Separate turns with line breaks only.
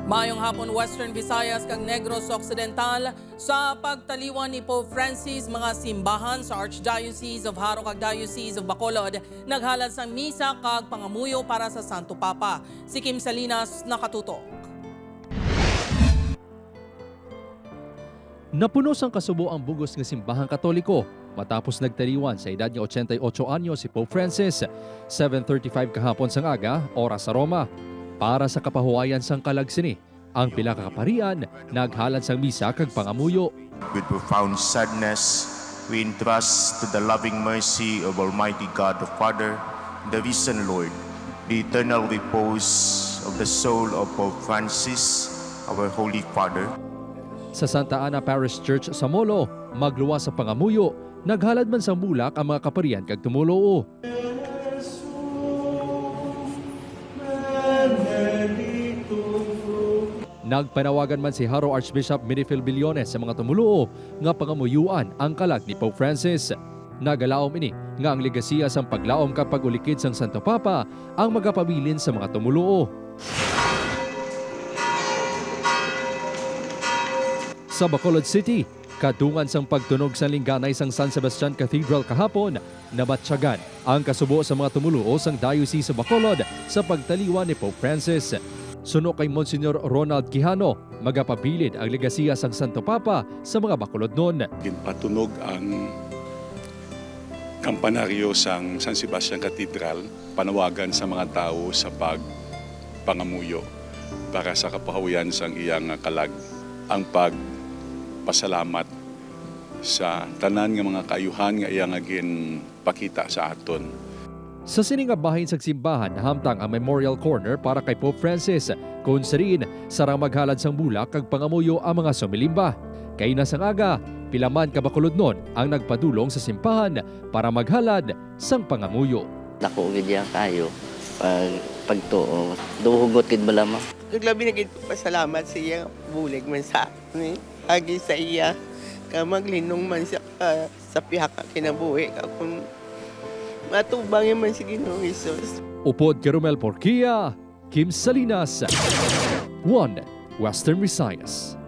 Mayong hapon Western Visayas kag Negros Occidental sa pagtaliwan ni Pope Francis mga simbahan sa Archdiocese of Haro kag Diocese of Bacolod naghalad sang misa kag pangamuyo para sa Santo Papa. Si Kim Salinas nakatutok.
Napunos ang kasubo ang bugos ng simbahang Katoliko matapos nagtaliwan sa edad niya 88 anyos si Pope Francis. 7:35 kahapon sang aga, oras sa Roma. Para sa kapahuwayan sang kalagsini, ang pila ka kaparian naghalad sang misa kag pangamuyo.
With profound sadness, we entrust to the loving mercy of Almighty God the Father, the risen Lord, the eternal repose of the soul of Pope Francis, our Holy Father.
Sa Santa Ana Parish Church sa Molo, magluwas sa pangamuyo, naghalad man sang bulak ang mga kaparian kag tumuloo. Nagpanawagan man si Haro Archbishop Minifil Billones sa mga tumuloo nga pangamuyuan ang kalag ni Pope Francis. Nagalaom ini nga ang legasiya sang paglaom kapag ulikid sang Santo Papa ang magapabilin sa mga tumuloo. Sa Bacolod City, kadungan sang pagtunog sa lingganay sang San Sebastian Cathedral kahapon, nabatsyagan ang kasubo sa mga tumuloo sang Diocese of Bacolod sa pagtaliwan ni Pope Francis. Suno kay Monsignor Ronald Quijano, magapabilid ang legasiya sang Santo Papa sa mga Bacolod noon.
Ginpatunog ang kampanaryo sang San Sebastian Cathedral, panawagan sa mga tao sa pagpangamuyo para sa kapahawian sang iyang kalag, ang pagpasalamat sa tanan nga mga kaayuhan nga iyang agin pakita sa aton.
Sa siningabahin sa simbahan, hamtang ang Memorial Corner para kay Pope Francis, kung sarin, sarang maghalad sang bulak kag pangamuyo ang mga sumilimba. Kay nasang aga, pilaman ka Bacolod nun ang nagpadulong sa simbahan para maghalad sang pangamuyo.
Dako gid ya kayo pagtuo. Duhugot gid malamang.
Naglabi na gid pasalamat sa iya bulig man sa amin. Agi sa iya ka maglinong man sa pihak kinabuhi kung matubang man si Ginoong Hesus.
Upod kay Romel Porquia, Kim Salinas, 1 Western Visayas.